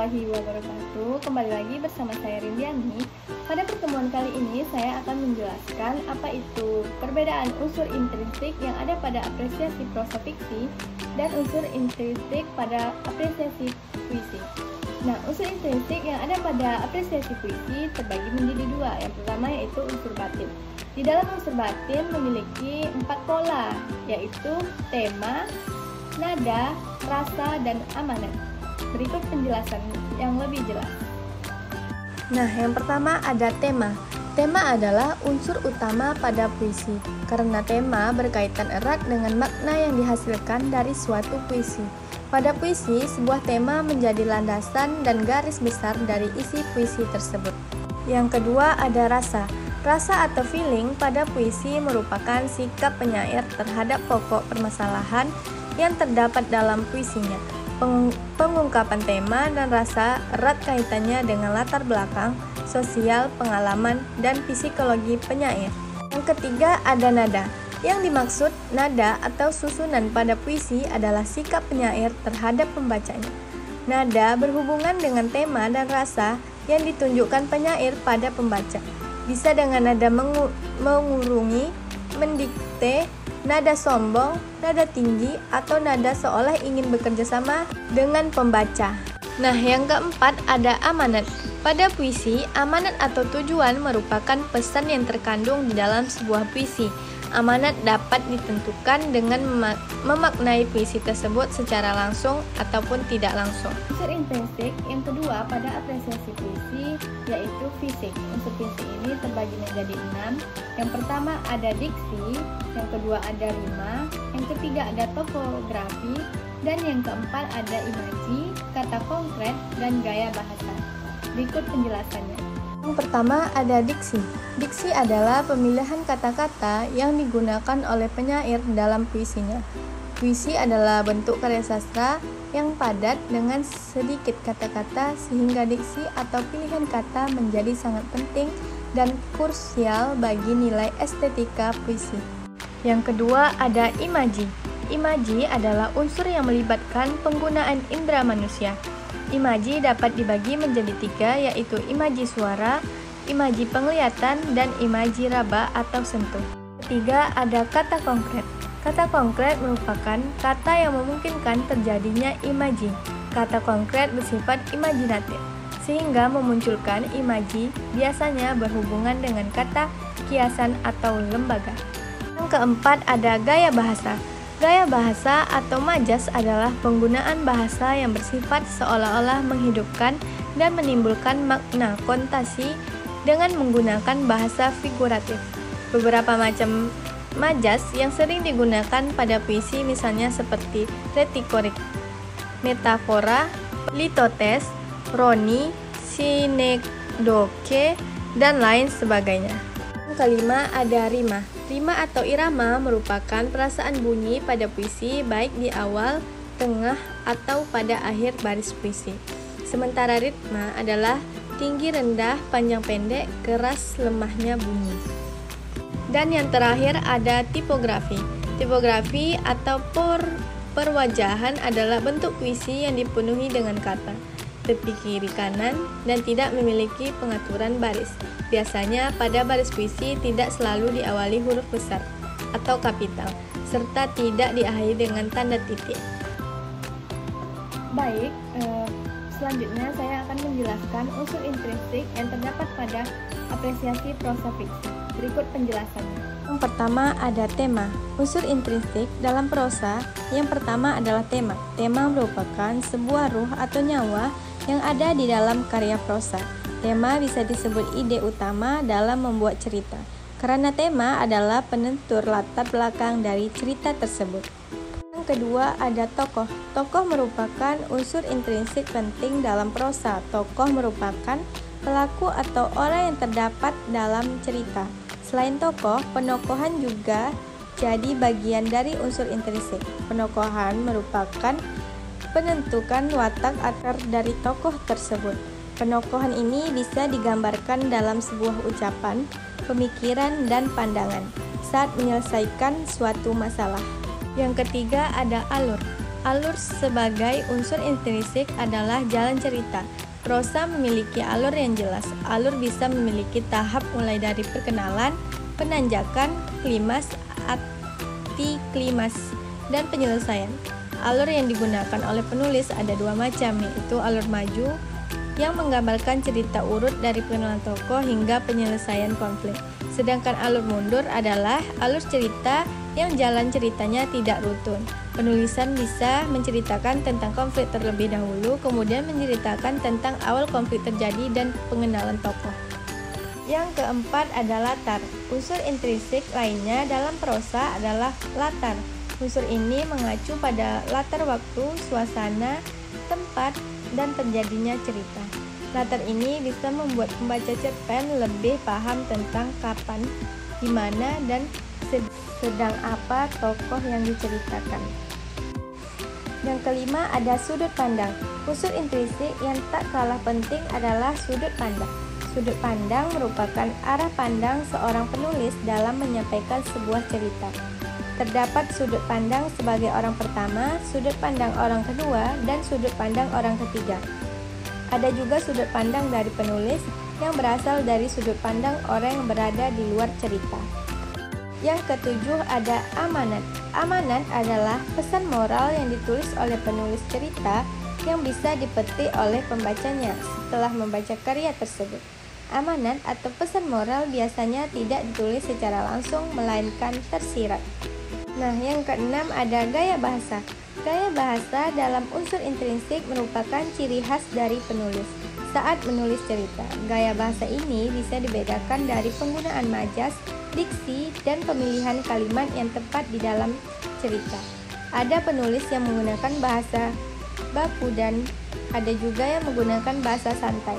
warahmatullahi wabarakatuh. Kembali lagi bersama saya Rindiani. Pada pertemuan kali ini saya akan menjelaskan apa itu perbedaan unsur intrinsik yang ada pada apresiasi prosa fiksi dan unsur intrinsik pada apresiasi puisi. Nah, unsur intrinsik yang ada pada apresiasi puisi terbagi menjadi dua. Yang pertama yaitu unsur batin. Di dalam unsur batin memiliki 4 pola, yaitu tema, nada, rasa, dan amanat. Berikut penjelasan yang lebih jelas. Nah, yang pertama ada tema. Tema adalah unsur utama pada puisi, karena tema berkaitan erat dengan makna yang dihasilkan dari suatu puisi. Pada puisi, sebuah tema menjadi landasan dan garis besar dari isi puisi tersebut. Yang kedua ada rasa. Rasa atau feeling pada puisi merupakan sikap penyair terhadap pokok permasalahan yang terdapat dalam puisinya. Pengungkapan tema dan rasa erat kaitannya dengan latar belakang, sosial, pengalaman, dan psikologi penyair. Yang ketiga ada nada. Yang dimaksud nada atau susunan pada puisi adalah sikap penyair terhadap pembacanya. Nada berhubungan dengan tema dan rasa yang ditunjukkan penyair pada pembaca. Bisa dengan nada mengurungi, mendikte, nada sombong, nada tinggi, atau nada seolah ingin bekerja sama dengan pembaca. Nah, yang keempat ada amanat. Pada puisi, amanat atau tujuan merupakan pesan yang terkandung di dalam sebuah puisi. Amanat dapat ditentukan dengan memaknai puisi tersebut secara langsung ataupun tidak langsung. Unsur intrinsik yang kedua pada apresiasi puisi yaitu fisik. Unsur fisik ini terbagi menjadi 6. Yang pertama ada diksi, yang kedua ada rima, yang ketiga ada topografi, dan yang keempat ada imaji, kata konkret, dan gaya bahasa. Berikut penjelasannya. Yang pertama ada diksi. Diksi adalah pemilihan kata-kata yang digunakan oleh penyair dalam puisinya. Puisi adalah bentuk karya sastra yang padat dengan sedikit kata-kata sehingga diksi atau pilihan kata menjadi sangat penting dan krusial bagi nilai estetika puisi. Yang kedua ada imaji. Imaji adalah unsur yang melibatkan penggunaan indera manusia. Imaji dapat dibagi menjadi 3, yaitu imaji suara, imaji penglihatan, dan imaji raba atau sentuh. Ketiga ada kata konkret. Kata konkret merupakan kata yang memungkinkan terjadinya imaji. Kata konkret bersifat imajinatif, sehingga memunculkan imaji biasanya berhubungan dengan kata, kiasan, atau lembaga. Yang keempat ada gaya bahasa. Gaya bahasa atau majas adalah penggunaan bahasa yang bersifat seolah-olah menghidupkan dan menimbulkan makna kontasi dengan menggunakan bahasa figuratif. Beberapa macam majas yang sering digunakan pada puisi misalnya seperti retorik, metafora, litotes, roni, sinekdoke, dan lain sebagainya. Yang kelima ada rima. Rima atau irama merupakan perasaan bunyi pada puisi baik di awal, tengah, atau pada akhir baris puisi. Sementara ritma adalah tinggi rendah, panjang pendek, keras lemahnya bunyi. Dan yang terakhir ada tipografi. Tipografi atau perwajahan adalah bentuk puisi yang dipenuhi dengan kata, tepi kiri kanan, dan tidak memiliki pengaturan baris. Biasanya pada baris puisi tidak selalu diawali huruf besar atau kapital, serta tidak diakhiri dengan tanda titik. Baik, selanjutnya saya akan menjelaskan unsur intrinsik yang terdapat pada apresiasi prosa fiksi. Berikut penjelasannya. Yang pertama ada tema. Unsur intrinsik dalam prosa yang pertama adalah tema. Tema merupakan sebuah ruh atau nyawa yang ada di dalam karya prosa. Tema bisa disebut ide utama dalam membuat cerita, karena tema adalah penentur latar belakang dari cerita tersebut. Yang kedua ada tokoh. Tokoh merupakan unsur intrinsik penting dalam prosa. Tokoh merupakan pelaku atau orang yang terdapat dalam cerita. Selain tokoh, penokohan juga jadi bagian dari unsur intrinsik. Penokohan merupakan penentukan watak akar dari tokoh tersebut. Penokohan ini bisa digambarkan dalam sebuah ucapan, pemikiran, dan pandangan saat menyelesaikan suatu masalah. Yang ketiga ada alur. Alur sebagai unsur intrinsik adalah jalan cerita. Prosa memiliki alur yang jelas. Alur bisa memiliki tahap mulai dari perkenalan, penanjakan, klimaks, antiklimaks, dan penyelesaian. Alur yang digunakan oleh penulis ada dua macam, yaitu alur maju yang menggambarkan cerita urut dari pengenalan tokoh hingga penyelesaian konflik. Sedangkan alur mundur adalah alur cerita yang jalan ceritanya tidak rutun. Penulisan bisa menceritakan tentang konflik terlebih dahulu, kemudian menceritakan tentang awal konflik terjadi dan pengenalan tokoh. Yang keempat adalah latar. Unsur intrinsik lainnya dalam prosa adalah latar. Unsur ini mengacu pada latar waktu, suasana, tempat, dan terjadinya cerita. Latar ini bisa membuat pembaca cerpen lebih paham tentang kapan, di mana, dan sedang apa tokoh yang diceritakan. Yang kelima ada sudut pandang. Unsur intrinsik yang tak kalah penting adalah sudut pandang. Sudut pandang merupakan arah pandang seorang penulis dalam menyampaikan sebuah cerita. Terdapat sudut pandang sebagai orang pertama, sudut pandang orang kedua, dan sudut pandang orang ketiga. Ada juga sudut pandang dari penulis yang berasal dari sudut pandang orang yang berada di luar cerita. Yang ketujuh ada amanat. Amanat adalah pesan moral yang ditulis oleh penulis cerita yang bisa dipetik oleh pembacanya setelah membaca karya tersebut. Amanat atau pesan moral biasanya tidak ditulis secara langsung melainkan tersirat. Nah, yang keenam ada gaya bahasa. Gaya bahasa dalam unsur intrinsik merupakan ciri khas dari penulis saat menulis cerita. Gaya bahasa ini bisa dibedakan dari penggunaan majas, diksi, dan pemilihan kalimat yang tepat di dalam cerita. Ada penulis yang menggunakan bahasa baku dan ada juga yang menggunakan bahasa santai.